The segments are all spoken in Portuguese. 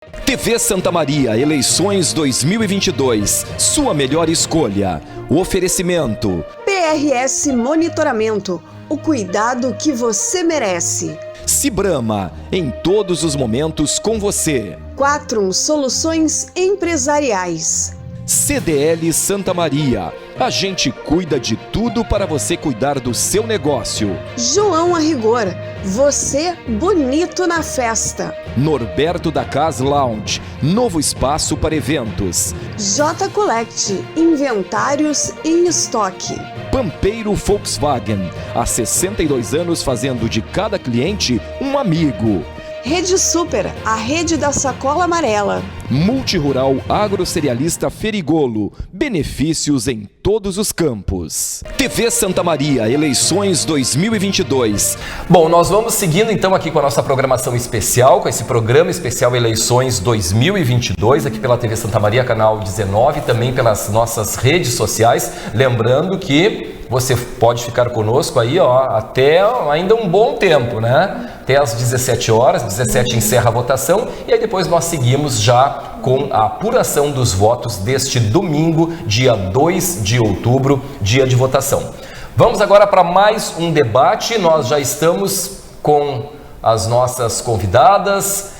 TV Santa Maria, eleições 2022. Sua melhor escolha. O oferecimento. PRS Monitoramento. O cuidado que você merece. Cibrama, em todos os momentos com você. Quatrum Soluções Empresariais. CDL Santa Maria. A gente cuida de tudo para você cuidar do seu negócio. João Arrigor. Você bonito na festa. Norberto da Cas Lounge. Novo espaço para eventos. J Collect. Inventários em estoque. Pampeiro Volkswagen. Há 62 anos fazendo de cada cliente um amigo. Rede Super, a rede da sacola amarela. Multirural Agrocerealista Ferigolo. Benefícios em todos os campos. TV Santa Maria, eleições 2022. Bom, nós vamos seguindo então aqui com a nossa programação especial, com esse programa especial Eleições 2022, aqui pela TV Santa Maria, canal 19, também pelas nossas redes sociais. Lembrando que você pode ficar conosco aí, até ainda um bom tempo, né? Até às 17 horas, 17 encerra a votação e aí depois nós seguimos já com a apuração dos votos deste domingo, dia 2 de outubro, dia de votação. Vamos agora para mais um debate. Nós já estamos com as nossas convidadas.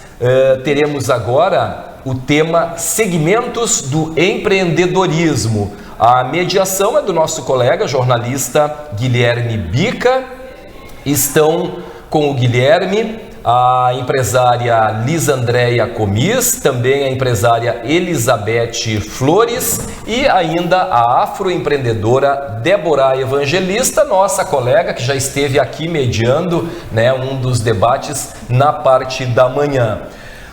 Teremos agora o tema Segmentos do Empreendedorismo. A mediação é do nosso colega jornalista Guilherme Bica. Estão com o Guilherme a empresária Lisandréia Comis, também a empresária Elizabeth Flores e ainda a afroempreendedora Débora Evangelista, nossa colega que já esteve aqui mediando, né, um dos debates na parte da manhã.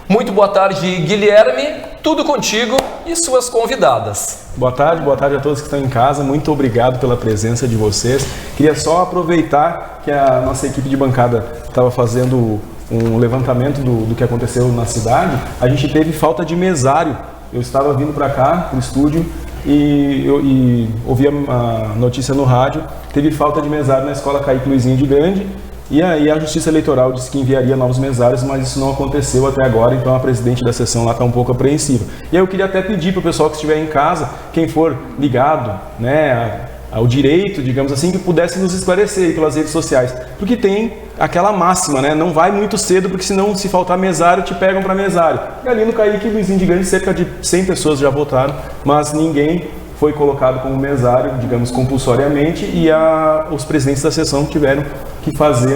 Muito boa tarde, Guilherme, tudo contigo e suas convidadas. Boa tarde a todos que estão em casa, muito obrigado pela presença de vocês. Queria só aproveitar que a nossa equipe de bancada estava fazendo um levantamento do que aconteceu na cidade. A gente teve falta de mesário. Eu estava vindo para cá, para o estúdio, e ouvi a notícia no rádio, teve falta de mesário na escola Caíque Luizinho de Grande. E aí a Justiça Eleitoral disse que enviaria novos mesários, mas isso não aconteceu até agora, então a presidente da sessão lá está um pouco apreensiva. E aí eu queria até pedir para o pessoal que estiver em casa, quem for ligado, né, ao direito, digamos assim, que pudesse nos esclarecer aí pelas redes sociais. Porque tem aquela máxima, né, não vai muito cedo, porque senão se faltar mesário, te pegam para mesário. E ali no Caíque Luizinho de Grande, cerca de 100 pessoas já votaram, mas ninguém foi colocado como mesário, digamos, compulsoriamente, e os presidentes da sessão tiveram que fazer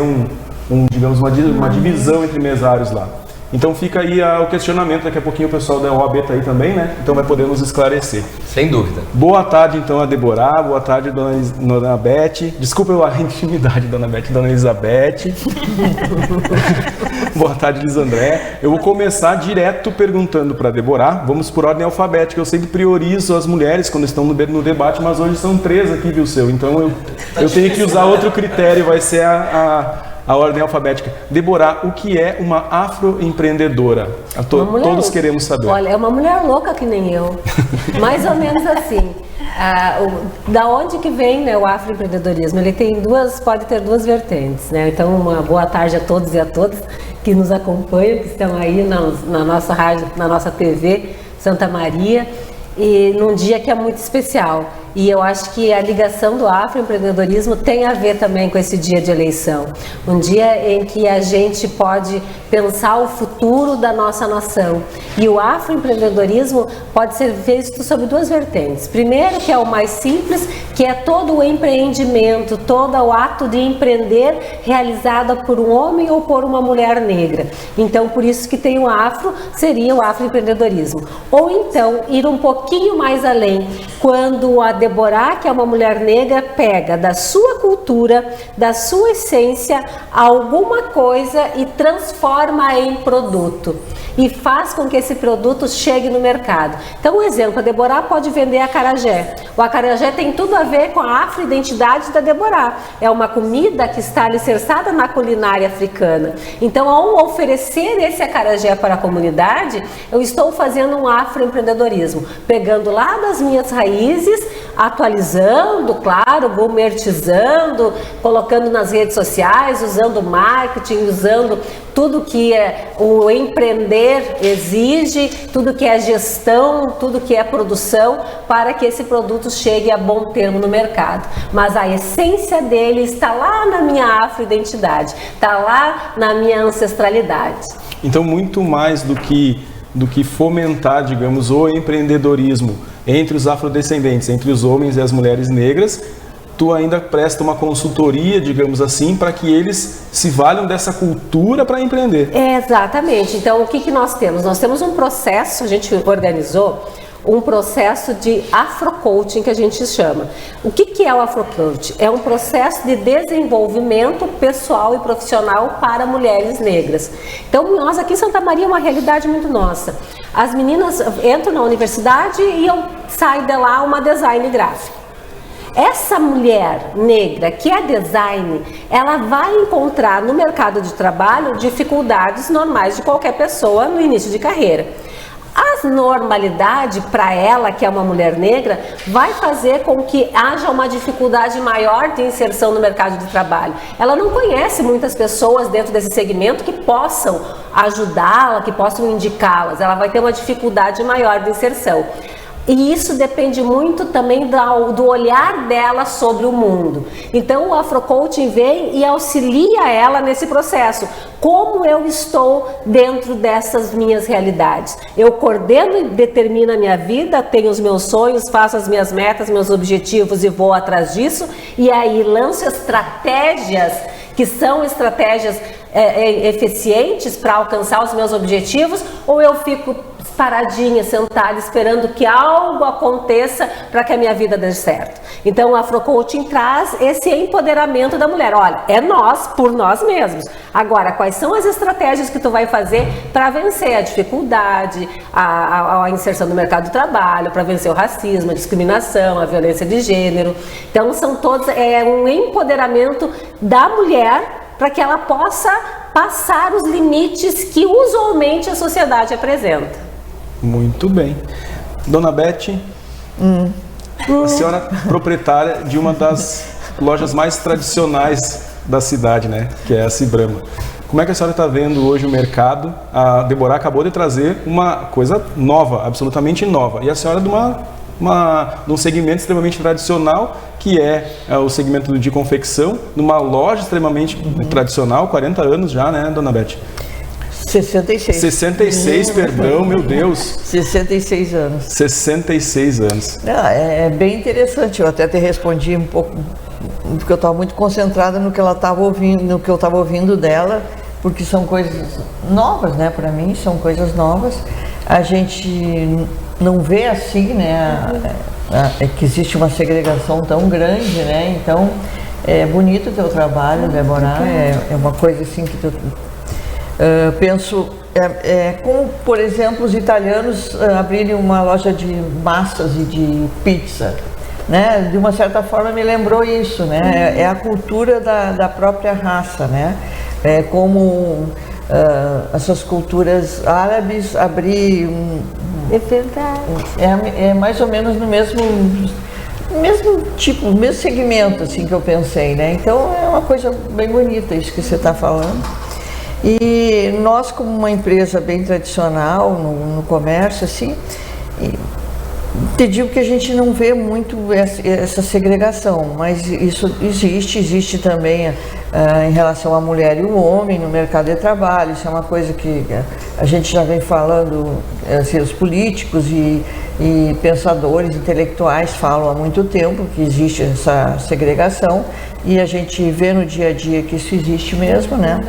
digamos, uma divisão entre mesários lá. Então fica aí o questionamento, daqui a pouquinho o pessoal da OAB está aí também, né? Então vai poder nos esclarecer. Sem dúvida. Boa tarde então a Débora, boa tarde dona Beth, desculpa a intimidade dona Beth, dona Elizabeth. Boa tarde Lisandré. Eu vou começar direto perguntando para a Débora, vamos por ordem alfabética, eu sempre priorizo as mulheres quando estão no debate, mas hoje são 3 aqui, viu, seu? Então eu tenho que usar outro critério, vai ser a ordem alfabética. Débora, o que é uma afroempreendedora? Todos queremos saber. Olha, é uma mulher louca que nem eu. Mais ou menos assim. Da onde que vem, né, o afroempreendedorismo? Ele pode ter duas vertentes, né? Então, uma boa tarde a todos e a todas que nos acompanham, que estão aí na nossa rádio, na nossa TV Santa Maria, e num dia que é muito especial. E eu acho que a ligação do afroempreendedorismo tem a ver também com esse dia de eleição. Um dia em que a gente pode pensar o futuro da nossa nação. E o afroempreendedorismo pode ser visto sob 2 vertentes. Primeiro, que é o mais simples, que é todo o empreendimento, todo o ato de empreender realizado por um homem ou por uma mulher negra. Então, por isso que tem o afro, seria o afroempreendedorismo. Ou então, ir um pouquinho mais além, quando a Débora, que é uma mulher negra, pega da sua cultura, da sua essência, alguma coisa e transforma em produto. E faz com que esse produto chegue no mercado. Então, um exemplo, a Débora pode vender acarajé. O acarajé tem tudo a ver com a afroidentidade da Débora. É uma comida que está alicerçada na culinária africana. Então, ao oferecer esse acarajé para a comunidade, eu estou fazendo um afroempreendedorismo. Pegando lá das minhas raízes, atualizando, claro, gourmetizando, colocando nas redes sociais, usando marketing, usando tudo que o empreender exige, tudo que é gestão, tudo que é produção, para que esse produto chegue a bom termo no mercado. Mas a essência dele está lá na minha afroidentidade, está lá na minha ancestralidade. Então, muito mais do que fomentar, digamos, o empreendedorismo entre os afrodescendentes, entre os homens e as mulheres negras, tu ainda presta uma consultoria, digamos assim, para que eles se valham dessa cultura para empreender. Exatamente. Então, o que nós temos? Nós temos um processo, a gente organizou um processo de afrocoaching, que a gente chama. O que é o afrocoaching? É um processo de desenvolvimento pessoal e profissional para mulheres negras. Então, nós aqui em Santa Maria é uma realidade muito nossa. As meninas entram na universidade e sai de lá uma design gráfico. Essa mulher negra que é design, ela vai encontrar no mercado de trabalho dificuldades normais de qualquer pessoa no início de carreira. A normalidade para ela, que é uma mulher negra, vai fazer com que haja uma dificuldade maior de inserção no mercado de trabalho. Ela não conhece muitas pessoas dentro desse segmento que possam ajudá-la, que possam indicá-las. Ela vai ter uma dificuldade maior de inserção. E isso depende muito também do olhar dela sobre o mundo. Então o afrocoaching vem e auxilia ela nesse processo. Como eu estou dentro dessas minhas realidades? Eu coordeno e determino a minha vida, tenho os meus sonhos, faço as minhas metas, meus objetivos e vou atrás disso. E aí lanço estratégias que são estratégias eficientes para alcançar os meus objetivos, ou eu fico paradinha, sentada, esperando que algo aconteça para que a minha vida dê certo. Então o afrocoaching traz esse empoderamento da mulher. Olha, é nós, por nós mesmos. Agora, quais são as estratégias que tu vai fazer para vencer a dificuldade, a inserção no mercado de trabalho, para vencer o racismo, a discriminação, a violência de gênero. Então são todos, um empoderamento da mulher para que ela possa passar os limites que usualmente a sociedade apresenta. Muito bem. Dona Beth, a senhora é proprietária de uma das lojas mais tradicionais da cidade, né? Que é a Cibrama. Como é que a senhora está vendo hoje o mercado? A Deborah acabou de trazer uma coisa nova, absolutamente nova. E a senhora de um segmento extremamente tradicional, que é o segmento de confecção, numa loja extremamente tradicional, 40 anos já, né, Dona Beth? 66. 66, perdão, meu Deus. 66 anos. 66 anos. É bem interessante, eu até te respondi um pouco, porque eu estava muito concentrada no que ela estava ouvindo, no que eu estava ouvindo dela, porque são coisas novas, né, para mim, são coisas novas. A gente não vê assim, né, que existe uma segregação tão grande, né, então é bonito o teu trabalho, Deborah, é uma coisa assim que tu... penso, como, por exemplo, os italianos abrirem uma loja de massas e de pizza, né? De uma certa forma me lembrou isso, né? É a cultura da própria raça, né? É como essas culturas árabes abrir É verdade. É mais ou menos no mesmo tipo, no mesmo segmento, assim, que eu pensei, né? Então é uma coisa bem bonita isso que você está falando. E nós, como uma empresa bem tradicional no comércio, assim, te digo que a gente não vê muito essa segregação, mas isso existe também em relação à mulher e o homem no mercado de trabalho. Isso é uma coisa que a gente já vem falando, assim, os políticos e pensadores intelectuais falam há muito tempo que existe essa segregação, e a gente vê no dia a dia que isso existe mesmo, né?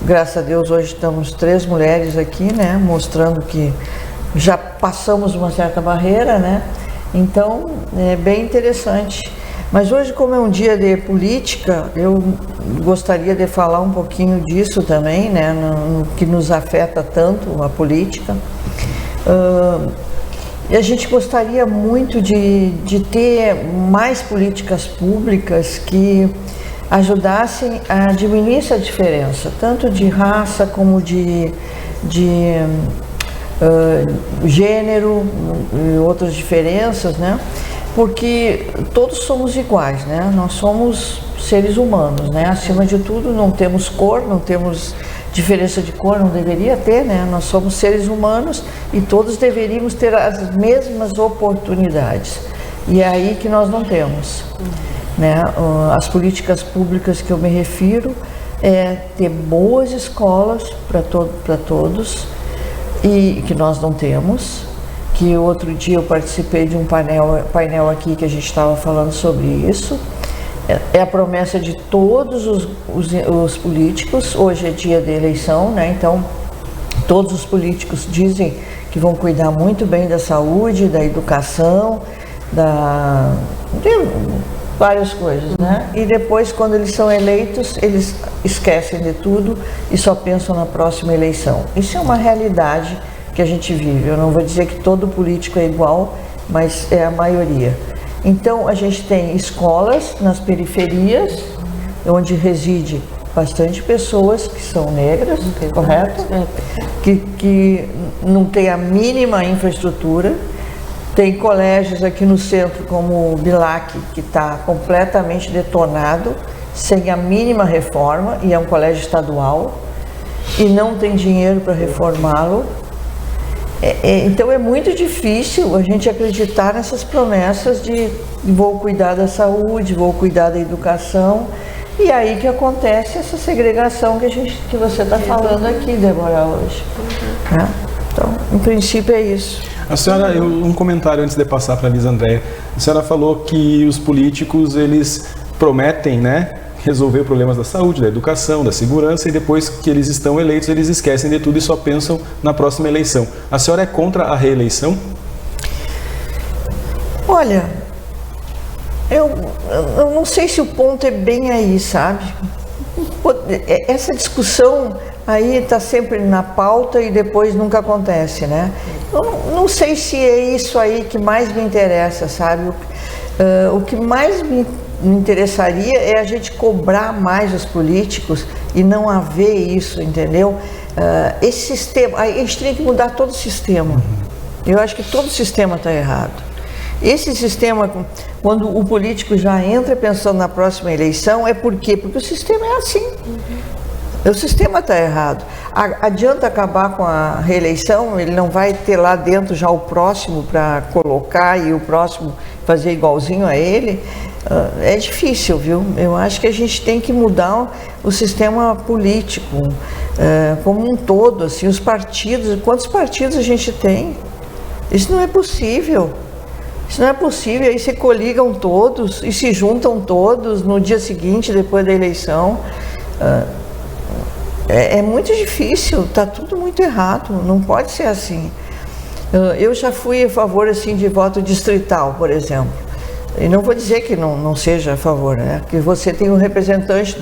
Graças a Deus hoje estamos 3 mulheres aqui, né, mostrando que já passamos uma certa barreira, né, então é bem interessante. Mas hoje, como é um dia de política, eu gostaria de falar um pouquinho disso também, né, no que nos afeta tanto a política. E a gente gostaria muito de ter mais políticas públicas que ajudassem a diminuir essa diferença, tanto de raça como de gênero e outras diferenças, né? porque todos somos iguais, né? Nós somos seres humanos, né? Acima de tudo, não temos cor, não temos diferença de cor, não deveria ter, né? Nós somos seres humanos e todos deveríamos ter as mesmas oportunidades. E é aí que nós não temos, né? As políticas públicas que eu me refiro é ter boas escolas para todos, e que nós não temos. Que outro dia eu participei de um painel aqui que a gente estava falando sobre isso. É a promessa de todos os políticos. Hoje é dia de eleição, né? Então todos os políticos dizem que vão cuidar muito bem da saúde, da educação, de várias coisas, né? E depois, quando eles são eleitos, eles esquecem de tudo e só pensam na próxima eleição. Isso é uma realidade que a gente vive. Eu não vou dizer que todo político é igual, mas é a maioria. Então, a gente tem escolas nas periferias, onde reside bastante pessoas que são negras, correto? Que não tem a mínima infraestrutura. Tem colégios aqui no centro, como o Bilac, que está completamente detonado, sem a mínima reforma, e é um colégio estadual, e não tem dinheiro para reformá-lo. Então é muito difícil a gente acreditar nessas promessas de vou cuidar da saúde, vou cuidar da educação, e aí que acontece essa segregação que você está falando aqui, Débora, hoje. Né? Então, em princípio é isso. A senhora, um comentário antes de passar para a Lisandréia. A senhora falou que os políticos, eles prometem, né, resolver problemas da saúde, da educação, da segurança, e depois que eles estão eleitos, eles esquecem de tudo e só pensam na próxima eleição. A senhora é contra a reeleição? Olha, eu não sei se o ponto é bem aí, sabe? Essa discussão aí está sempre na pauta e depois nunca acontece, né? Eu não sei se é isso aí que mais me interessa, sabe? O que mais me interessaria é a gente cobrar mais os políticos e não haver isso, entendeu? Esse sistema, a gente tem que mudar todo o sistema. Eu acho que todo o sistema está errado. Esse sistema, quando o político já entra pensando na próxima eleição, é por quê? Porque o sistema é assim. O sistema está errado. Adianta acabar com a reeleição, ele não vai ter lá dentro já o próximo para colocar e o próximo fazer igualzinho a ele. É difícil, viu? Eu acho que a gente tem que mudar o sistema político como um todo, assim, os partidos. Quantos partidos a gente tem? Isso não é possível. Isso não é possível. Aí se coligam todos e se juntam todos no dia seguinte, depois da eleição. É muito difícil, está tudo muito errado, não pode ser assim. Eu já fui a favor assim, de voto distrital, por exemplo. E não vou dizer que não seja a favor, né? Que você tem um representante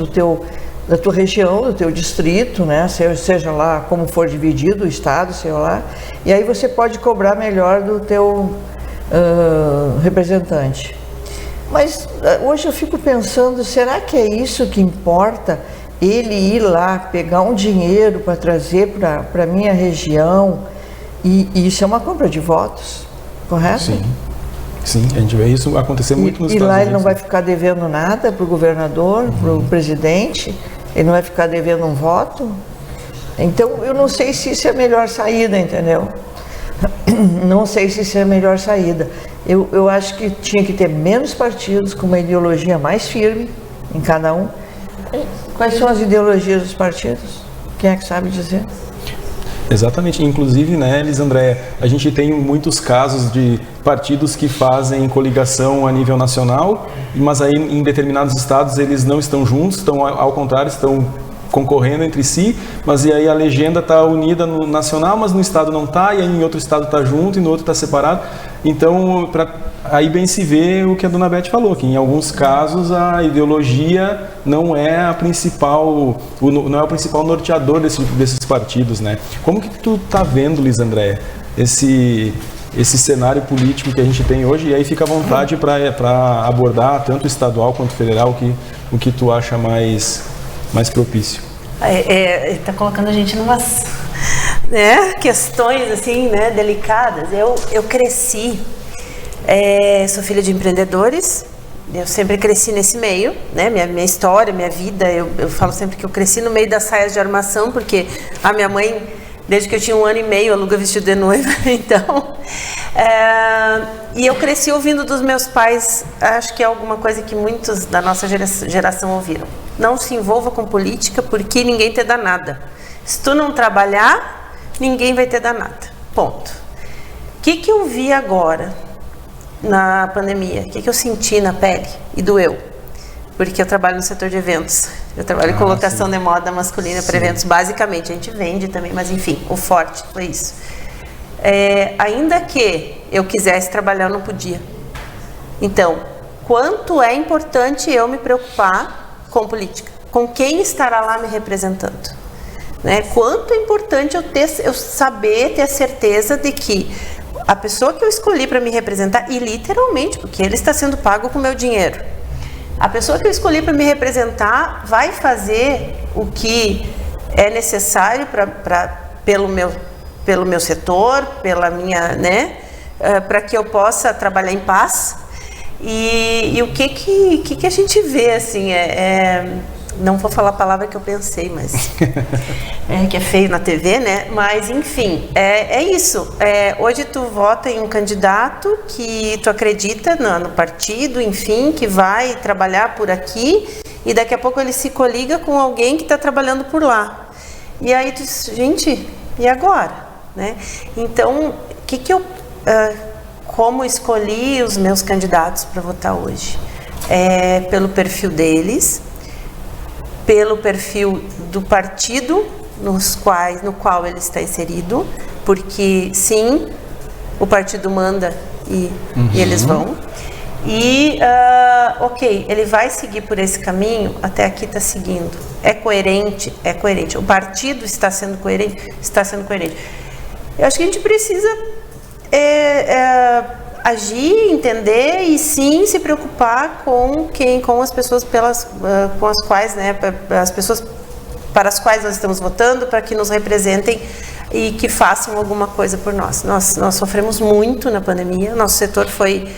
da tua região, do teu distrito, né? Seja lá como for dividido o estado, sei lá. E aí você pode cobrar melhor do teu representante. Mas hoje eu fico pensando, será que é isso que importa? Ele ir lá, pegar um dinheiro para trazer para a minha região, e isso é uma compra de votos, correto? Sim, a gente vê isso acontecer muito nos Estados Unidos. E lá ele não vai ficar devendo nada para o governador, para o presidente, ele não vai ficar devendo um voto. Então, eu não sei se isso é a melhor saída, entendeu? Não sei se isso é a melhor saída. Eu acho que tinha que ter menos partidos, com uma ideologia mais firme em cada um. Quais são as ideologias dos partidos? Quem é que sabe dizer? Exatamente. Inclusive, né, Lisandréia, a gente tem muitos casos de partidos que fazem coligação a nível nacional, mas aí em determinados estados eles não estão juntos, estão ao contrário, estão concorrendo entre si, mas e aí a legenda está unida no nacional, mas no estado não está, e aí em outro estado está junto e no outro está separado. Então, aí bem se vê o que a dona Beth falou, que em alguns casos a ideologia não é a principal, não é o principal norteador desses partidos, né? Como que tu tá vendo, Lisandréia, esse cenário político que a gente tem hoje? E aí fica à vontade para abordar tanto o estadual quanto o federal, o que tu acha mais propício. Está colocando a gente em umas questões assim, né, delicadas. Eu cresci Sou filha de empreendedores. Eu sempre cresci nesse meio, né? Minha história, minha vida, eu falo sempre que eu cresci no meio das saias de armação, porque a minha mãe, desde que eu tinha 1 ano e meio, aluga vestido de noiva, então... e eu cresci ouvindo dos meus pais, acho que é alguma coisa que muitos da nossa geração ouviram. Não se envolva com política, porque ninguém te dá nada. Se tu não trabalhar, ninguém vai te dar nada. Ponto. O que eu vi agora na pandemia? O que eu senti na pele e doeu? Porque eu trabalho no setor de eventos. Eu trabalho com locação de moda masculina para eventos, basicamente. A gente vende também, mas enfim, o forte foi isso. Ainda que eu quisesse trabalhar, eu não podia. Então, quanto é importante eu me preocupar com política? Com quem estará lá me representando? Né? Quanto é importante eu saber, ter a certeza de que a pessoa que eu escolhi para me representar, e literalmente, porque ele está sendo pago com meu dinheiro, a pessoa que eu escolhi para me representar vai fazer o que é necessário pelo meu setor, pela minha, né, para que eu possa trabalhar em paz. E o que a gente vê, assim, não vou falar a palavra que eu pensei, mas que é feio na TV, né? Mas, enfim, é isso. Hoje tu vota em um candidato que tu acredita no partido, enfim, que vai trabalhar por aqui, e daqui a pouco ele se coliga com alguém que está trabalhando por lá. E aí tu diz, gente, e agora? Né? Então, como escolhi os meus candidatos para votar hoje? Pelo perfil deles, pelo perfil do partido no qual ele está inserido, porque sim, o partido manda e eles vão. E, ok, ele vai seguir por esse caminho, até aqui está seguindo. É coerente? É coerente. O partido está sendo coerente? Está sendo coerente. Eu acho que a gente precisa agir, entender e sim se preocupar com as pessoas com as quais, né, as pessoas para as quais nós estamos votando, para que nos representem e que façam alguma coisa por nós. Nós sofremos muito na pandemia, nosso setor foi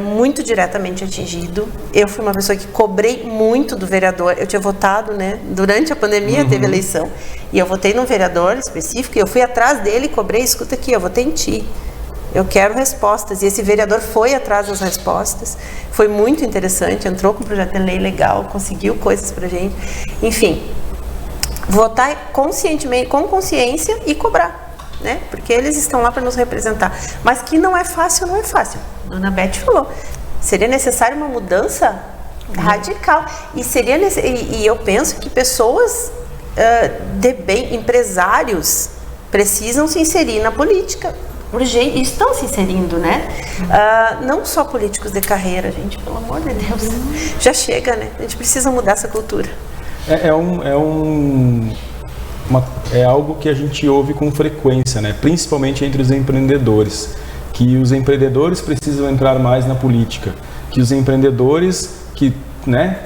muito diretamente atingido. Eu fui uma pessoa que cobrei muito do vereador. Eu tinha votado, né? Durante a pandemia teve eleição. E eu votei num vereador específico e eu fui atrás dele e cobrei, escuta aqui, eu votei em ti. Eu quero respostas. E esse vereador foi atrás das respostas. Foi muito interessante, entrou com um projeto de lei legal, conseguiu coisas pra gente. Enfim, votar conscientemente, com consciência e cobrar. Né? Porque eles estão lá para nos representar. Mas que não é fácil, não é fácil. A Dona Beth falou, seria necessária uma mudança radical. E eu penso que pessoas de bem, empresários, precisam se inserir na política. Urgente, e estão se inserindo, né? Não só políticos de carreira, gente, pelo amor de Deus. Já chega, né? A gente precisa mudar essa cultura. É algo que a gente ouve com frequência, né? Principalmente entre os empreendedores, que os empreendedores precisam entrar mais na política, que os empreendedores que, né,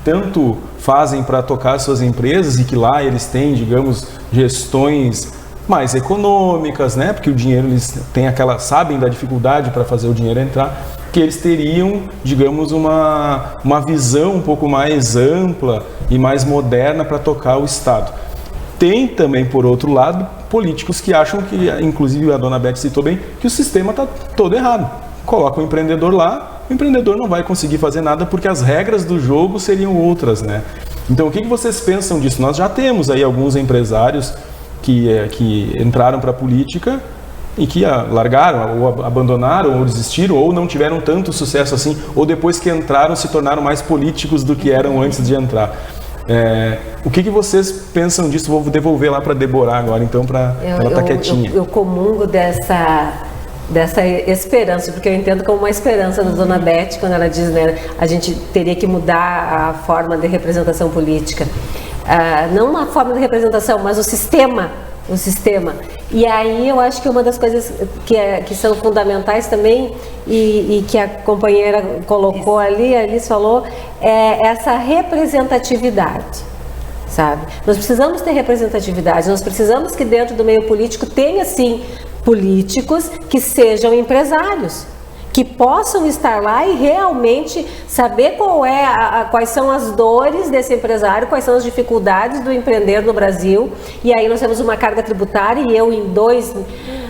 tanto fazem para tocar suas empresas e que lá eles têm, digamos, gestões mais econômicas, né? Porque o dinheiro eles têm sabem da dificuldade para fazer o dinheiro entrar, que eles teriam, digamos, uma visão um pouco mais ampla e mais moderna para tocar o Estado. Tem também, por outro lado, políticos que acham que, inclusive a Dona Beth citou bem, que o sistema está todo errado. Coloca o empreendedor lá, o empreendedor não vai conseguir fazer nada porque as regras do jogo seriam outras, né? Então, o que vocês pensam disso? Nós já temos aí alguns empresários que entraram para a política e que largaram, ou abandonaram, ou desistiram, ou não tiveram tanto sucesso assim, ou depois que entraram se tornaram mais políticos do que eram antes de entrar. O que vocês pensam disso? Vou devolver lá para Deborah agora, então, para ela estar quietinha. Eu comungo dessa esperança, porque eu entendo como uma esperança da Dona Beth, quando ela diz, né, a gente teria que mudar a forma de representação política. Não uma forma de representação, mas o sistema. E aí eu acho que uma das coisas que são fundamentais também e que a companheira colocou ali, a Alice falou, é essa representatividade, sabe? Nós precisamos ter representatividade, nós precisamos que dentro do meio político tenha, sim, políticos que sejam empresários, que possam estar lá e realmente saber quais são as dores desse empresário, quais são as dificuldades do empreender no Brasil. E aí nós temos uma carga tributária e eu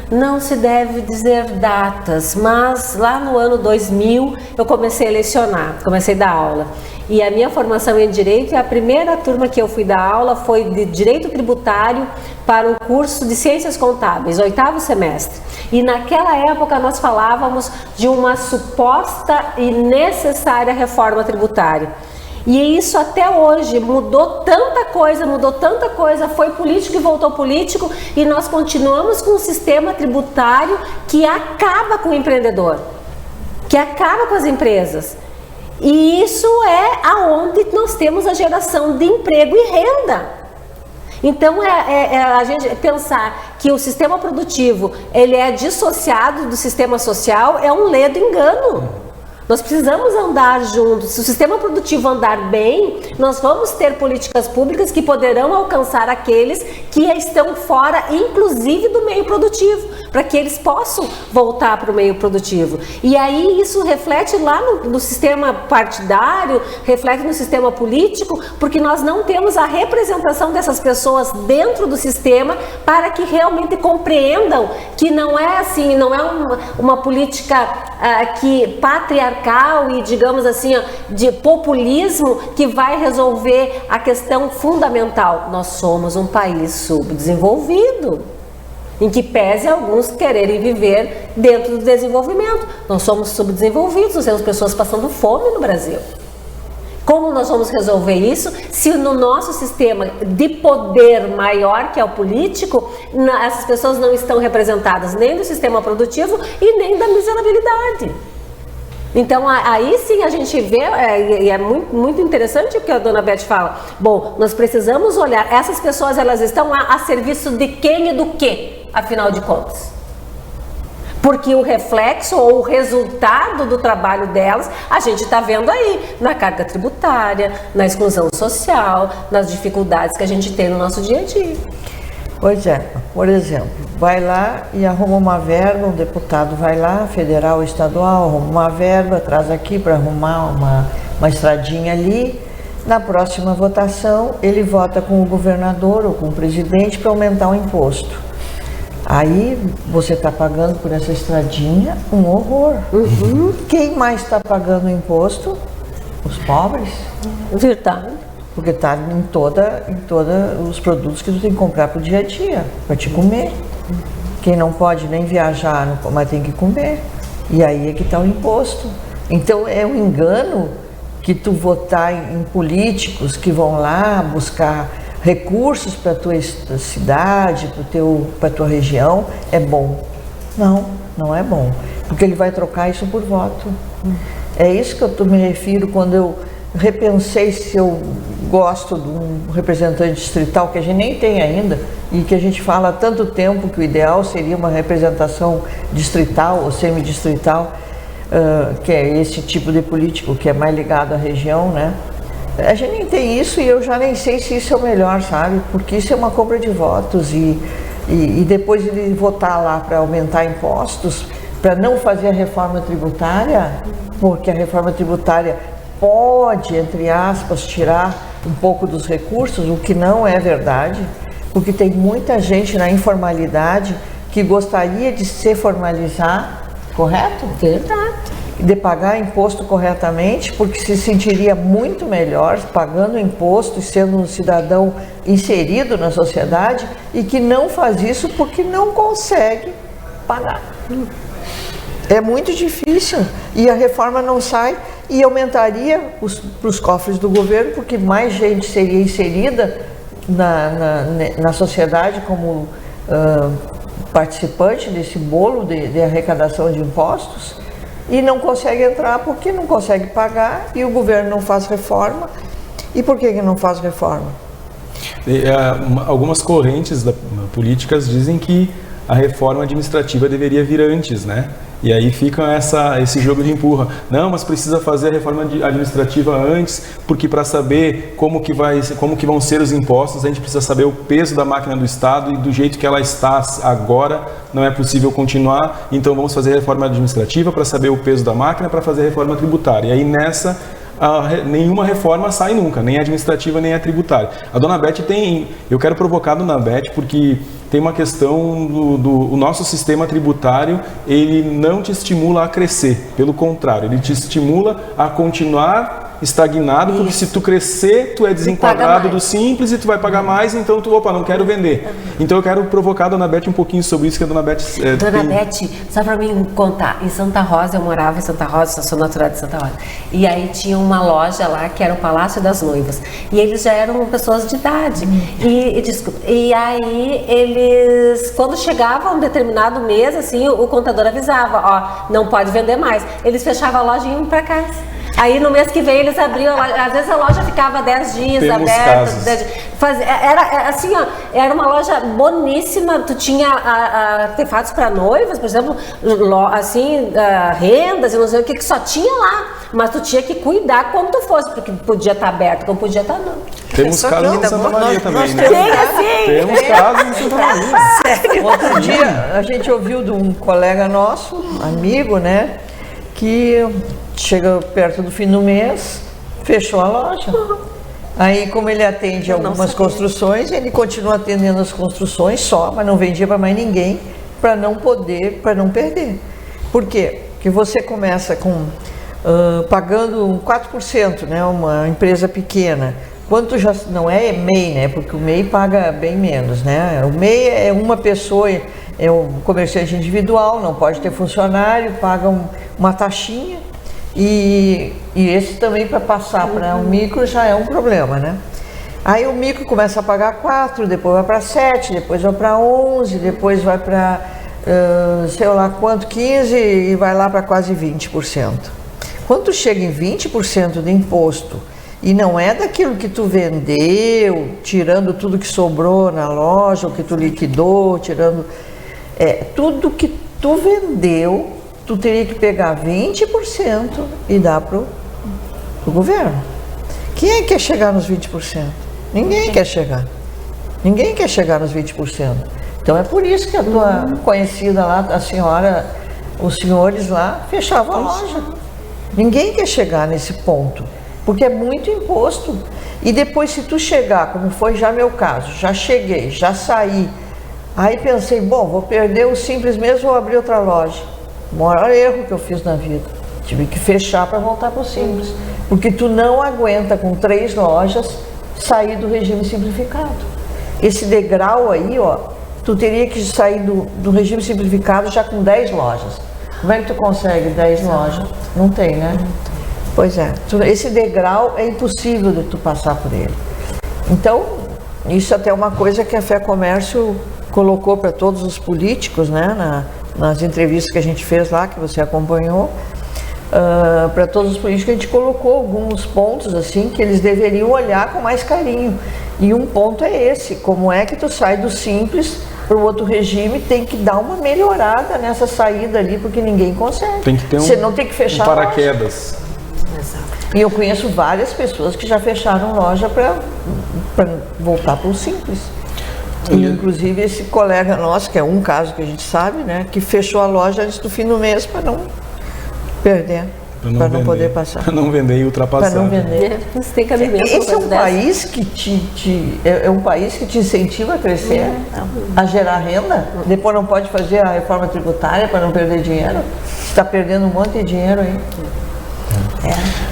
não se deve dizer datas, mas lá no ano 2000 eu comecei a lecionar, comecei a dar aula. E a minha formação em Direito, a primeira turma que eu fui dar aula foi de Direito Tributário para um curso de Ciências Contábeis, 8º semestre. E naquela época nós falávamos de uma suposta e necessária reforma tributária. E isso até hoje mudou tanta coisa, foi político e voltou político, e nós continuamos com um sistema tributário que acaba com o empreendedor, que acaba com as empresas. E isso é aonde nós temos a geração de emprego e renda. Então, a gente pensar que o sistema produtivo ele é dissociado do sistema social é um ledo engano. Nós precisamos andar juntos. Se o sistema produtivo andar bem, nós vamos ter políticas públicas que poderão alcançar aqueles que estão fora, inclusive do meio produtivo, para que eles possam voltar para o meio produtivo. E aí isso reflete lá no sistema partidário, reflete no sistema político, porque nós não temos a representação dessas pessoas dentro do sistema para que realmente compreendam que não é assim, não é uma política que patriarcal e, digamos assim, de populismo que vai resolver a questão fundamental. Nós somos um país subdesenvolvido, em que pese alguns quererem viver dentro do desenvolvimento. Nós somos subdesenvolvidos, nós temos pessoas passando fome no Brasil. Como nós vamos resolver isso se no nosso sistema de poder maior, que é o político, essas pessoas não estão representadas nem do sistema produtivo e nem da miserabilidade? Então, aí sim a gente vê, e é muito interessante o que a dona Beth fala. Bom, nós precisamos olhar, essas pessoas elas estão a serviço de quem e do que, afinal de contas? Porque o reflexo ou o resultado do trabalho delas, a gente está vendo aí, na carga tributária, na exclusão social, nas dificuldades que a gente tem no nosso dia a dia. Pois é, por exemplo, vai lá e arruma uma verba, um deputado vai lá, federal ou estadual, arruma uma verba, traz aqui para arrumar uma estradinha ali. Na próxima votação, ele vota com o governador ou com o presidente para aumentar o imposto. Aí você está pagando por essa estradinha um horror. Uhum. Quem mais está pagando o imposto? Os pobres. Verdade. Porque está em todos os produtos que tu tem que comprar para o dia a dia, para te comer. Quem não pode nem viajar, mas tem que comer. E aí é que está o imposto. Então é um engano que tu votar em políticos que vão lá buscar recursos para a tua cidade, para a tua região, é bom. Não, não é bom. Porque ele vai trocar isso por voto. É isso que eu me refiro quando eu repensei se eu gosto de um representante distrital, que a gente nem tem ainda, e que a gente fala há tanto tempo que o ideal seria uma representação distrital ou semidistrital, que é esse tipo de político que é mais ligado à região, né? A gente nem tem isso e eu já nem sei se isso é o melhor, sabe? Porque isso é uma compra de votos e depois de votar lá para aumentar impostos, para não fazer a reforma tributária, porque a reforma tributária pode, entre aspas, tirar um pouco dos recursos, o que não é verdade, porque tem muita gente na informalidade que gostaria de se formalizar, correto? Verdade. De pagar imposto corretamente, porque se sentiria muito melhor pagando imposto e sendo um cidadão inserido na sociedade, e que não faz isso porque não consegue pagar. É muito difícil e a reforma não sai e aumentaria para os cofres do governo, porque mais gente seria inserida na sociedade como participante desse bolo de arrecadação de impostos, e não consegue entrar porque não consegue pagar e o governo não faz reforma. E por que não faz reforma? Algumas correntes políticas dizem que a reforma administrativa deveria vir antes, né? E aí fica esse jogo de empurra. Não, mas precisa fazer a reforma administrativa antes, porque para saber como que vão ser os impostos, a gente precisa saber o peso da máquina do Estado e do jeito que ela está agora, não é possível continuar, então vamos fazer a reforma administrativa para saber o peso da máquina, para fazer a reforma tributária. E aí nessa, nenhuma reforma sai nunca, nem a administrativa, nem a tributária. A Dona Beth eu quero provocar a Dona Beth porque tem uma questão o nosso sistema tributário, ele não te estimula a crescer, pelo contrário, ele te estimula a continuar estagnado, porque se tu crescer, tu é desenquadrado do simples e tu vai pagar mais, então não quero vender. Então eu quero provocar a Dona Beth um pouquinho sobre isso, que a Dona Beth... Beth, só para mim contar, em Santa Rosa, eu morava em Santa Rosa, eu sou natural de Santa Rosa, e aí tinha uma loja lá, que era o Palácio das Noivas, e eles já eram pessoas de idade, e aí eles, quando chegavam um determinado mês, assim, o contador avisava, não pode vender mais, eles fechavam a loja e iam para casa. Aí no mês que vem eles abriam, às vezes a loja ficava 10 dias aberta. Era uma loja boníssima, tu tinha artefatos para noivas, por exemplo, rendas e não sei o que só tinha lá, mas tu tinha que cuidar quando tu fosse, porque podia estar aberto, não podia estar não. Temos casos em Santa Maria também, né? Temos casos em Santa Maria. Outro dia a gente ouviu de um colega nosso, amigo, né, que chega perto do fim do mês, fechou a loja. Aí, como ele atende algumas construções, ele continua atendendo as construções só, mas não vendia para mais ninguém, para não perder. Por quê? Porque você começa pagando 4%, né, uma empresa pequena. Quanto já não é MEI, né? Porque o MEI paga bem menos, né? O MEI é uma pessoa, é um comerciante individual, não pode ter funcionário, paga uma taxinha. E esse também para passar para o micro já é um problema, né? Aí o micro começa a pagar 4, depois vai para 7, depois vai para 11, depois vai para, sei lá quanto, 15 e vai lá para quase 20%. Quando tu chega em 20% de imposto e não é daquilo que tu vendeu, tirando tudo que sobrou na loja, ou que tu liquidou, tirando... tudo que tu vendeu, tu teria que pegar 20% e dar pro governo. Quem é que quer chegar nos 20%? Ninguém quer chegar. Ninguém quer chegar nos 20%. Então é por isso que a tua conhecida lá, a senhora, os senhores lá, fechavam a loja. Ninguém quer chegar nesse ponto, porque é muito imposto. E depois, se tu chegar, como foi já meu caso, já cheguei, já saí, aí pensei, vou perder o simples mesmo, vou abrir outra loja. O maior erro que eu fiz na vida. Tive que fechar para voltar para o simples. Porque tu não aguenta com 3 lojas sair do regime simplificado. Esse degrau aí, tu teria que sair do regime simplificado já com 10 lojas. Como é que tu consegue 10 lojas? Não tem, né? Pois é. Esse degrau é impossível de tu passar por ele. Então, isso até é uma coisa que a Fé Comércio colocou para todos os políticos, né? Nas entrevistas que a gente fez lá, que você acompanhou, para todos os políticos, a gente colocou alguns pontos assim que eles deveriam olhar com mais carinho. E um ponto é esse: como é que tu sai do simples para o outro regime? Tem que dar uma melhorada nessa saída ali, porque ninguém consegue. Tem que ter você não tem que fechar paraquedas. E eu conheço várias pessoas que já fecharam loja para voltar para o simples. E, inclusive, esse colega nosso, que é um caso que a gente sabe, né, que fechou a loja antes do fim do mês para não perder, para não poder passar. Para não vender e ultrapassar. Para não vender. Você tem cabimento. Esse é um país que é um país que te incentiva a crescer, a gerar renda. Depois não pode fazer a reforma tributária para não perder dinheiro. Você está perdendo um monte de dinheiro aí.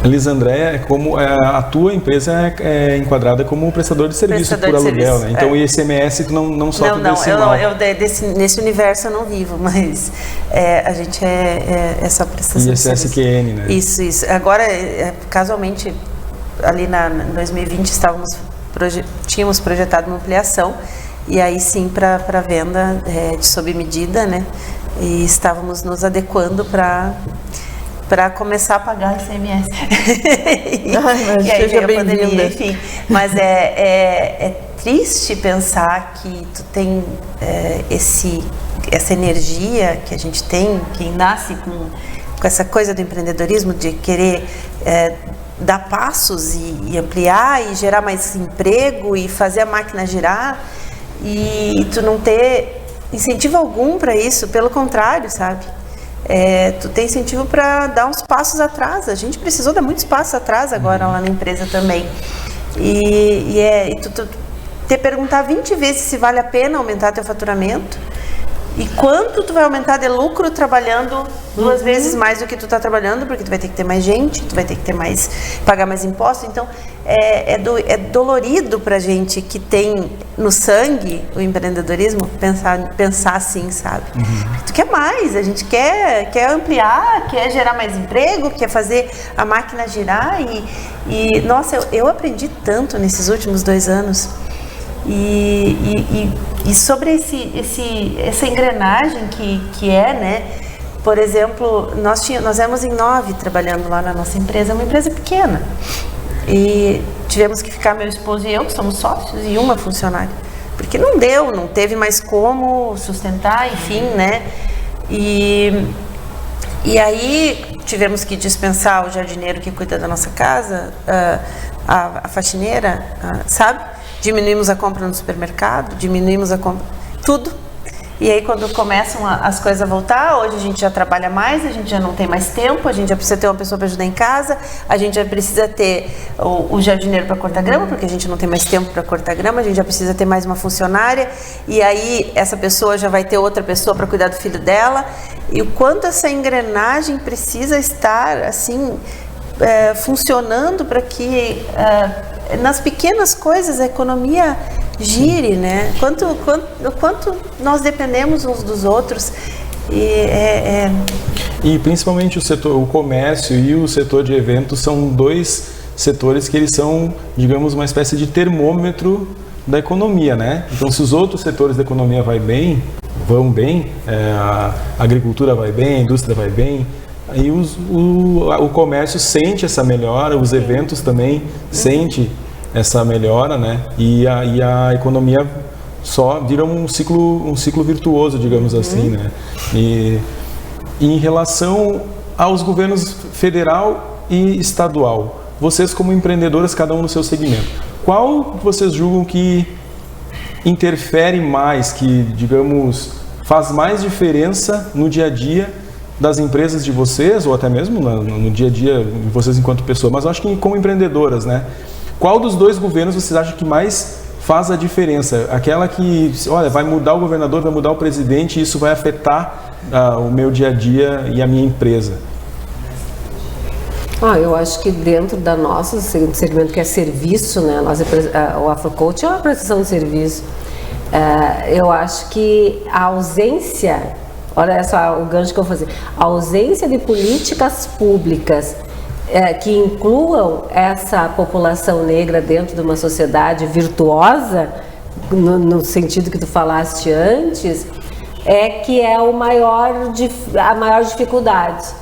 Elisandréia, como a tua empresa é enquadrada como prestador de serviço por aluguel, né? Então o ICMS tu não sofre desse mal. Nesse universo eu não vivo, mas a gente é essa prestação de serviço. ISSQN, né? Isso. Agora, casualmente, ali em 2020 tínhamos projetado uma ampliação, e aí sim para venda de sob medida, né? E estávamos nos adequando para começar a pagar ICMS. Mas e aí seja veio a pandemia, bem-vinda. enfim. Mas é triste pensar que tu tem esse essa energia que a gente tem, quem nasce com essa coisa do empreendedorismo, de querer dar passos e ampliar e gerar mais emprego e fazer a máquina girar, e tu não ter incentivo algum para isso, pelo contrário, sabe? Tu tem incentivo para dar uns passos atrás. A gente precisou dar muitos passos atrás agora lá na empresa também. E tu te perguntar 20 vezes se vale a pena aumentar teu faturamento e quanto tu vai aumentar de lucro trabalhando 2 vezes mais do que tu tá trabalhando, porque tu vai ter que ter mais gente, tu vai ter que pagar mais impostos. Então é dolorido pra gente que tem no sangue o empreendedorismo pensar assim, sabe? Tu quer mais, a gente quer ampliar, quer gerar mais emprego, quer fazer a máquina girar e nossa, eu aprendi tanto nesses últimos 2 anos. E sobre essa engrenagem que é, né? Por exemplo, nós éramos em 9 trabalhando lá na nossa empresa, uma empresa pequena. E tivemos que ficar meu esposo e eu, que somos sócios, e uma funcionária. Porque não teve mais como sustentar, enfim, né? E aí tivemos que dispensar o jardineiro que cuida da nossa casa, a faxineira, sabe? Diminuímos a compra no supermercado, diminuímos a compra, tudo. E aí quando começam as coisas a voltar, hoje a gente já trabalha mais, a gente já não tem mais tempo, a gente já precisa ter uma pessoa para ajudar em casa, a gente já precisa ter o jardineiro para cortar grama, porque a gente não tem mais tempo para cortar grama, a gente já precisa ter mais uma funcionária, e aí essa pessoa já vai ter outra pessoa para cuidar do filho dela, e o quanto essa engrenagem precisa estar assim, funcionando para que nas pequenas coisas a economia gire, né? Quanto nós dependemos uns dos outros e principalmente o comércio e o setor de eventos são 2 setores que eles são, digamos, uma espécie de termômetro da economia, né? Então, se os outros setores da economia vão bem, a agricultura vai bem, a indústria vai bem, aí o comércio sente essa melhora, os eventos também sentem essa melhora, né? E a economia só vira um ciclo virtuoso, digamos assim, né? E em relação aos governos federal e estadual, vocês como empreendedoras, cada um no seu segmento, qual vocês julgam que interfere mais, que, digamos, faz mais diferença no dia a dia das empresas de vocês, ou até mesmo no dia a dia de vocês enquanto pessoa, mas eu acho que como empreendedoras, né? Qual dos 2 governos vocês acham que mais faz a diferença? Aquela que, olha, vai mudar o governador, vai mudar o presidente e isso vai afetar o meu dia a dia e a minha empresa? Eu acho que dentro da nossa segmento que é serviço, né? O Afrocoach é uma prestação de serviço. Eu acho que a ausência, olha só o gancho que eu vou fazer, a ausência de políticas públicas que incluam essa população negra dentro de uma sociedade virtuosa, no sentido que tu falaste antes, que é a maior dificuldade.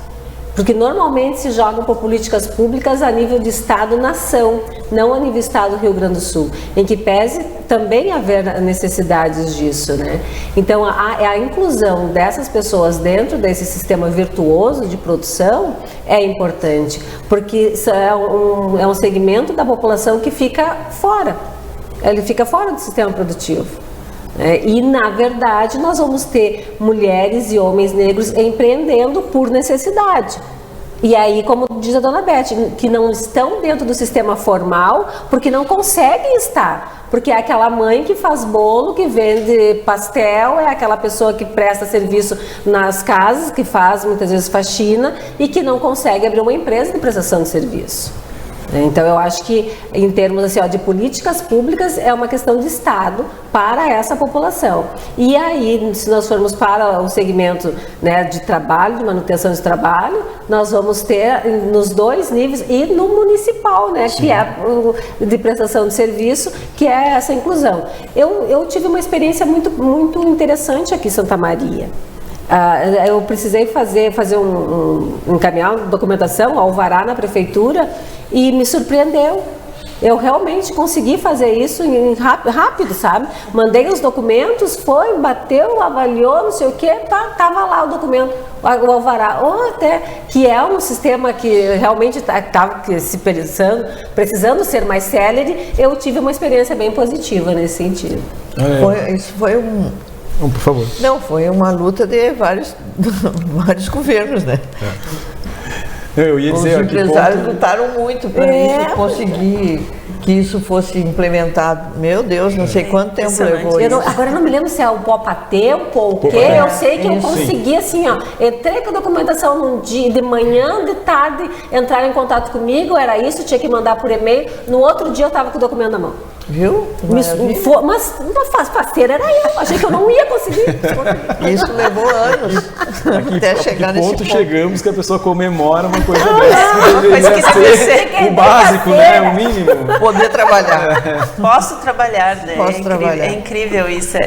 Porque normalmente se jogam por políticas públicas a nível de Estado-nação, não a nível Estado Rio Grande do Sul, em que pese também haver necessidades disso, né? Então a inclusão dessas pessoas dentro desse sistema virtuoso de produção é importante, porque é um segmento da população que fica fora, ele fica fora do sistema produtivo. E na verdade nós vamos ter mulheres e homens negros empreendendo por necessidade. E aí, como diz a dona Beth, que não estão dentro do sistema formal porque não conseguem estar. Porque é aquela mãe que faz bolo, que vende pastel, é aquela pessoa que presta serviço nas casas, que faz muitas vezes faxina e que não consegue abrir uma empresa de prestação de serviço. Então eu acho que em termos assim, de políticas públicas é uma questão de Estado para essa população. E aí, se nós formos para o segmento, né, de trabalho, de manutenção de trabalho, nós vamos ter nos 2 níveis e no municipal, né, que é de prestação de serviço, que é essa inclusão. Eu tive uma experiência muito interessante aqui em Santa Maria. Eu precisei encaminhar uma documentação, alvará na prefeitura, e me surpreendeu, Eu realmente consegui fazer isso rápido, sabe? Mandei os documentos, foi, bateu, avaliou, não sei o que, tava lá o documento, o alvará. Ou até que é um sistema que realmente estava se precisando ser mais célere, eu tive uma experiência bem positiva nesse sentido. Isso foi por favor. Não, foi uma luta de vários governos, né? Eu ia dizer, os empresários lutaram muito para isso conseguir que isso fosse implementado. Meu Deus, não sei quanto tempo levou isso. Agora eu não me lembro se é o pó patê, o pó o quê. Eu sei que eu consegui assim, ó. Entrei com a documentação num dia, de manhã, de tarde, entraram em contato comigo, era isso, tinha que mandar por e-mail. No outro dia eu estava com o documento na mão. Viu? Mas uma faceira era eu. Achei que eu não ia conseguir. Isso levou anos até chegar nesse ponto. Chegamos que a pessoa comemora uma coisa dessa. Deveria ser o básico, né? O mínimo. Poder trabalhar. Posso trabalhar, né? Posso trabalhar. É incrível isso.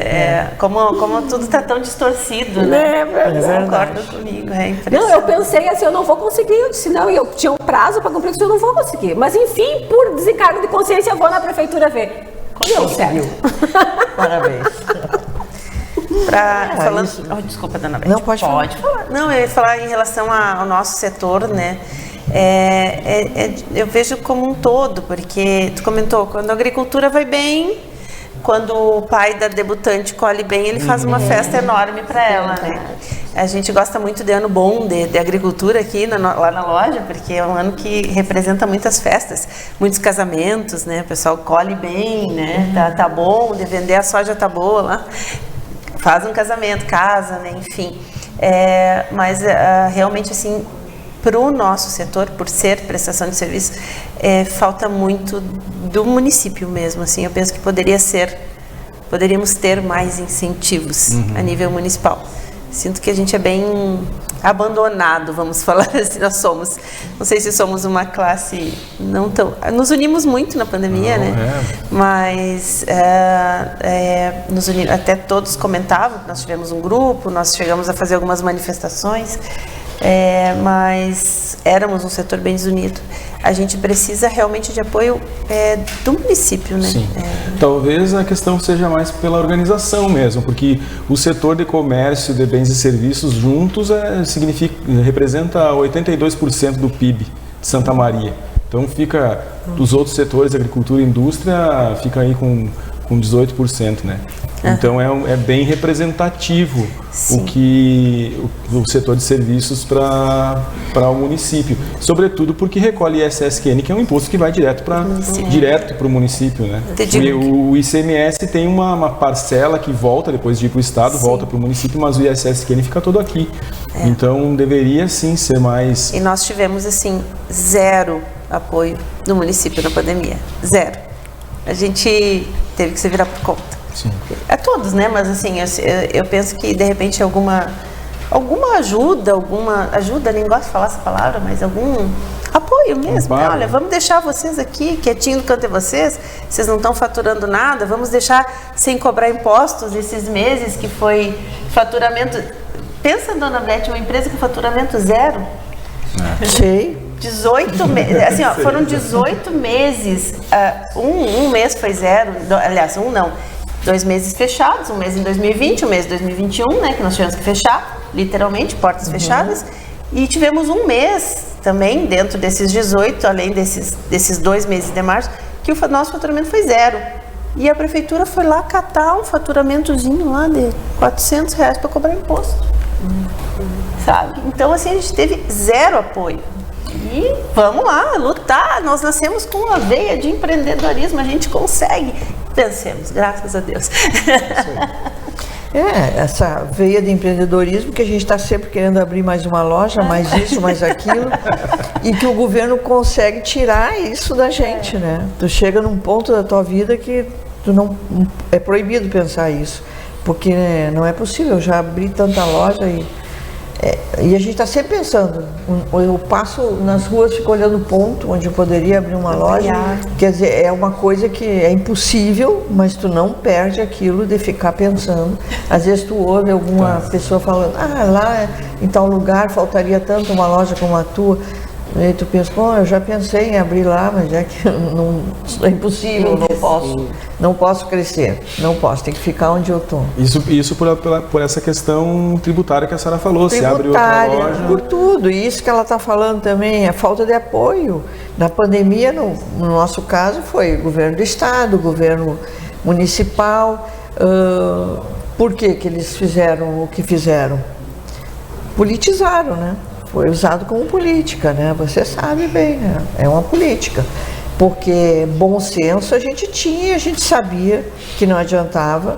Como tudo está tão distorcido, né? Concordo comigo, é impressionante. Não, eu pensei assim, eu não vou conseguir. Eu disse, não, eu tinha um prazo para cumprir, eu não vou conseguir. Mas enfim, por desencargo de consciência, eu vou na prefeitura ver. Deu certo. Parabéns. Desculpa, dona Beth. Não, pode falar. Não, eu ia falar em relação ao nosso setor, né? Eu vejo como um todo, porque tu comentou, quando a agricultura vai bem, quando o pai da debutante colhe bem, ele faz uma festa enorme para ela, né? A gente gosta muito de ano bom de agricultura aqui lá na loja, porque é um ano que representa muitas festas, muitos casamentos, né? O pessoal colhe bem, né? Tá bom, de vender a soja tá boa lá. Faz um casamento, casa, né? Enfim. Mas realmente, assim, para o nosso setor, por ser prestação de serviço, falta muito do município mesmo, assim. Eu penso que poderíamos ter mais incentivos a nível municipal. Sinto que a gente é bem abandonado, vamos falar assim, nós somos. Não sei se somos uma classe não tão... Nos unimos muito na pandemia, Mas nos unimos, até todos comentavam que nós tivemos um grupo, nós chegamos a fazer algumas manifestações, mas éramos um setor bem desunido. A gente precisa realmente de apoio do município, né? Sim. Talvez a questão seja mais pela organização mesmo, porque o setor de comércio, de bens e serviços juntos representa 82% do PIB de Santa Maria. Então fica, dos outros setores, agricultura e indústria, fica aí com 18%, né? Então é bem representativo o setor de serviços para o município, sobretudo porque recolhe ISSQN, que é um imposto que vai direto para o município, né? O ICMS tem uma parcela que volta, depois de ir para o estado, volta para o município, mas o ISSQN fica todo aqui. Então deveria sim ser mais... E nós tivemos assim, zero apoio do município na pandemia, zero. A gente teve que se virar por conta. Sim. A todos, né? Mas assim, eu penso que de repente alguma ajuda, nem gosto de falar essa palavra, mas algum apoio mesmo. Né? Olha, vamos deixar vocês aqui, quietinho no canto de vocês não estão faturando nada, vamos deixar sem cobrar impostos esses meses que foi faturamento. Pensa, dona Beth, uma empresa com faturamento zero. Sei. 18 meses, assim, ó, foram 18 meses, um mês foi zero, aliás, 2 meses fechados, um mês em 2020, um mês em 2021, né, que nós tivemos que fechar, literalmente, portas fechadas, e tivemos um mês também, dentro desses 18, além desses 2 meses de março, que o nosso faturamento foi zero. E a prefeitura foi lá catar um faturamentozinho lá de R$400 para cobrar imposto. Sabe? Então, assim, a gente teve zero apoio. E vamos lá, lutar. Nós nascemos com uma veia de empreendedorismo, a gente consegue. Vencemos, graças a Deus. Essa veia de empreendedorismo que a gente está sempre querendo abrir mais uma loja, mais isso, mais aquilo, e que o governo consegue tirar isso da gente, né? Tu chega num ponto da tua vida que tu não é proibido pensar isso, porque não é possível. Eu já abri tanta loja e a gente está sempre pensando. Eu passo nas ruas, fico olhando o ponto onde eu poderia abrir uma loja. Quer dizer, é uma coisa que é impossível, mas tu não perde aquilo de ficar pensando. Às vezes tu ouve alguma pessoa falando, lá em tal lugar faltaria tanto uma loja como a tua. Aí tu pensa, eu já pensei em abrir lá, mas é que não, é impossível, não posso crescer, não posso, tem que ficar onde eu estou. Isso por essa questão tributária que a senhora falou, se abre outra loja... Por tudo, e isso que ela está falando também, a falta de apoio. Na pandemia, no nosso caso, foi o governo do estado, o governo municipal. Por que eles fizeram o que fizeram? Politizaram, né? Foi usado como política, né? Você sabe bem, né? É uma política. Porque bom senso a gente tinha, a gente sabia que não adiantava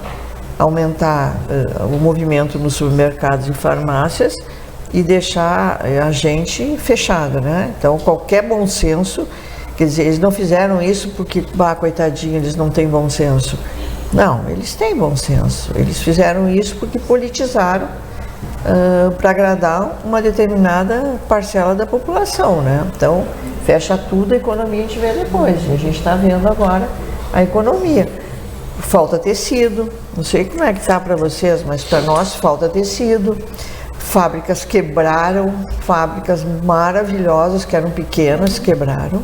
aumentar o movimento nos supermercados e farmácias e deixar a gente fechado, né? Então, qualquer bom senso, quer dizer, eles não fizeram isso porque, coitadinho, eles não têm bom senso. Não, eles têm bom senso. Eles fizeram isso porque politizaram para agradar uma determinada parcela da população, né? Então, fecha tudo, a economia a gente vê depois. E a gente está vendo agora a economia. Falta tecido, não sei como é que está para vocês, mas para nós falta tecido. Fábricas quebraram, fábricas maravilhosas que eram pequenas quebraram.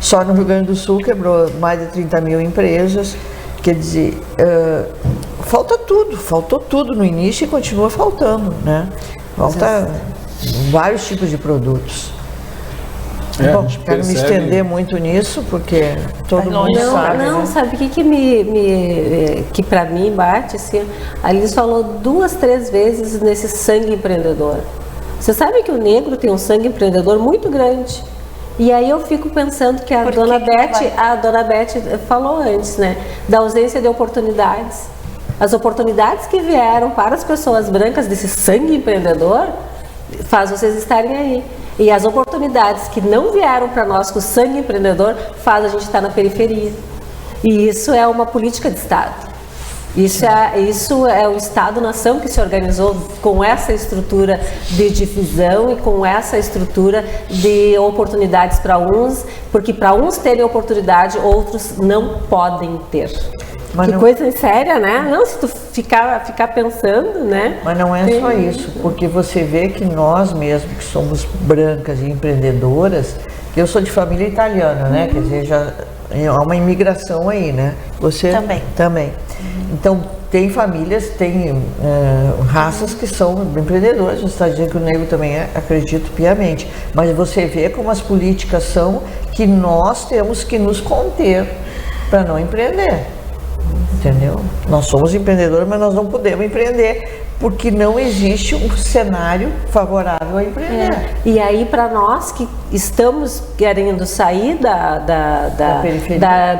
Só no Rio Grande do Sul quebrou mais de 30 mil empresas. Quer dizer, faltou tudo no início e continua faltando, né? Falta vários tipos de produtos. Bom, quero me estender muito nisso, porque todo mundo sabe. Não, né? Sabe o que para mim bate, assim, a Liz falou 2, 3 vezes nesse sangue empreendedor. Você sabe que o negro tem um sangue empreendedor muito grande. E aí eu fico pensando que a dona Beth falou antes, né, da ausência de oportunidades. As oportunidades que vieram para as pessoas brancas desse sangue empreendedor faz vocês estarem aí. E as oportunidades que não vieram para nós com o sangue empreendedor faz a gente estar na periferia. E isso é uma política de Estado. Isso é o Estado-nação que se organizou com essa estrutura de divisão e com essa estrutura de oportunidades para uns, porque para uns terem oportunidade, outros não podem ter. Mas que coisa séria, né? Não, se tu ficar pensando, né? Mas não é só isso, porque você vê que nós mesmos, que somos brancas e empreendedoras, eu sou de família italiana, né? Quer dizer, já há uma imigração aí, né? Você também. Então, tem famílias, tem raças que são empreendedoras, você está dizendo que o negro também é, acredito piamente, mas você vê como as políticas são que nós temos que nos conter para não empreender, entendeu? Nós somos empreendedores, mas nós não podemos empreender porque não existe um cenário favorável a empreender. E aí, para nós que estamos querendo sair da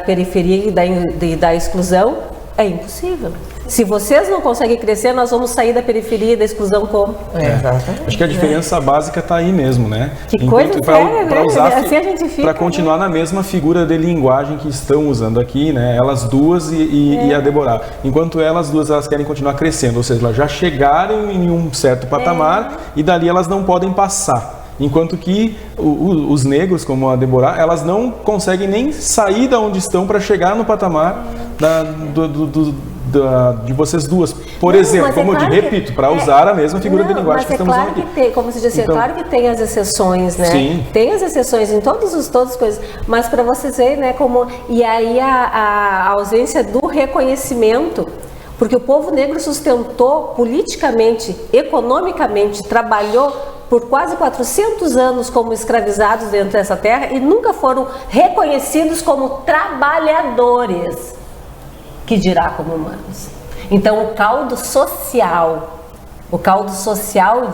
periferia e da exclusão, é impossível. Se vocês não conseguem crescer, nós vamos sair da periferia e da exclusão como? Acho que a diferença básica está aí mesmo, né? Que coisa séria, né? Para continuar na mesma figura de linguagem que estão usando aqui, né? Elas duas e a Deborah. Enquanto elas querem continuar crescendo, ou seja, elas já chegaram em um certo patamar e dali elas não podem passar. Enquanto que os negros, como a Deborah, elas não conseguem nem sair da onde estão para chegar no patamar de vocês duas. Por exemplo, como eu repito, para usar a mesma figura de linguagem que estamos usando aqui. Que tem, como se diz, então, claro que tem as exceções, né? Sim. Tem as exceções em todas as coisas, mas para vocês verem, né, como... E aí a ausência do reconhecimento, porque o povo negro sustentou politicamente, economicamente, trabalhou por quase 400 anos como escravizados dentro dessa terra e nunca foram reconhecidos como trabalhadores, que dirá como humanos. Então, o caldo social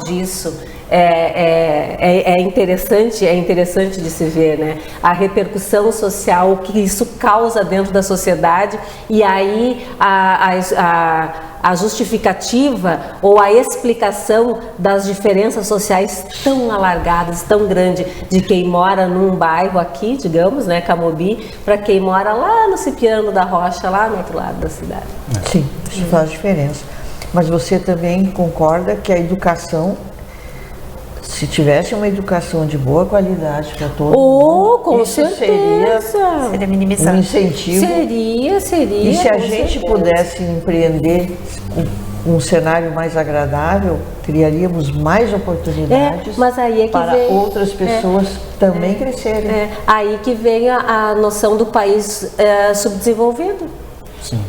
disso é interessante de se ver, né? A repercussão social, o que isso causa dentro da sociedade, e aí a justificativa ou a explicação das diferenças sociais tão alargadas, tão grande, de quem mora num bairro aqui, digamos, né, Camobi, para quem mora lá no Cipriano da Rocha, lá no outro lado da cidade. Sim, isso faz diferença. Mas você também concorda que a educação, se tivesse uma educação de boa qualidade para todos, com certeza seria minimizado. Um incentivo. Seria. E se a gente pudesse empreender um cenário mais agradável, criaríamos mais oportunidades mas aí é que para vem, outras pessoas também crescerem. Aí que vem a noção do país subdesenvolvido. Sim.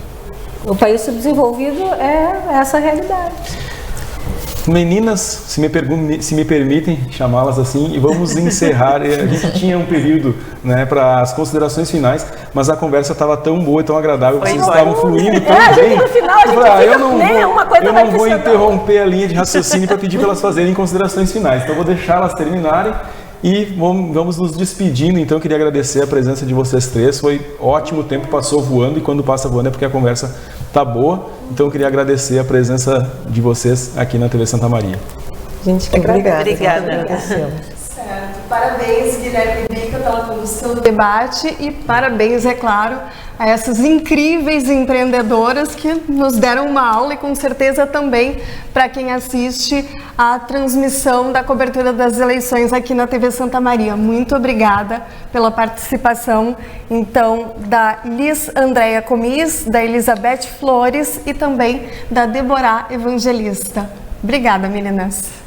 O país subdesenvolvido é essa realidade. Meninas, se me permitem chamá-las assim, e vamos encerrar. A gente tinha um período, né, para as considerações finais, mas a conversa estava tão boa e tão agradável, vocês estavam fluindo tão bem. No final, a gente fica, eu não vou interromper a linha de raciocínio para pedir para elas fazerem considerações finais, então eu vou deixá-las terminarem. E vamos nos despedindo, então eu queria agradecer a presença de vocês três, foi ótimo, o tempo passou voando e quando passa voando é porque a conversa tá boa, então eu queria agradecer a presença de vocês aqui na TV Santa Maria. Gente, que Obrigada. Certo. Parabéns, Guilherme Bica, pela condução do debate e parabéns, é claro, a essas incríveis empreendedoras que nos deram uma aula e com certeza também para quem assiste a transmissão da cobertura das eleições aqui na TV Santa Maria. Muito obrigada pela participação, então, da Liz Andréia Comis, da Elizabeth Flores e também da Deborah Evangelista. Obrigada, meninas.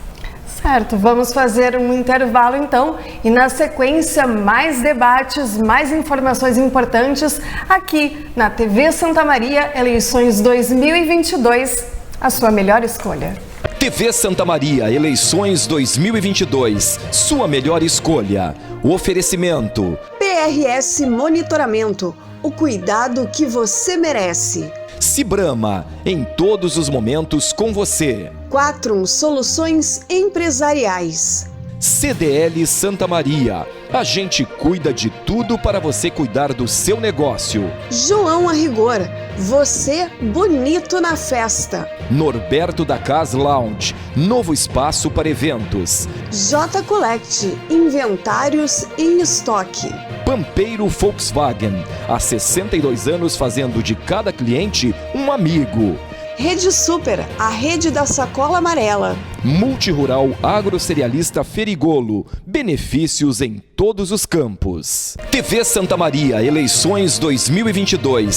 Certo, vamos fazer um intervalo então e na sequência mais debates, mais informações importantes aqui na TV Santa Maria, eleições 2022, a sua melhor escolha. TV Santa Maria, eleições 2022, sua melhor escolha. O oferecimento. PRS Monitoramento, o cuidado que você merece. Cibrama, em todos os momentos com você. Quatrum Soluções Empresariais. CDL Santa Maria, a gente cuida de tudo para você cuidar do seu negócio. João Arrigor, você bonito na festa. Norberto da Cas Lounge, novo espaço para eventos. J Collect, inventários em estoque. Pampeiro Volkswagen, há 62 anos fazendo de cada cliente um amigo. Rede Super, a rede da sacola amarela. Multirural Agrocerealista Ferigolo, benefícios em todos os campos. TV Santa Maria, eleições 2022,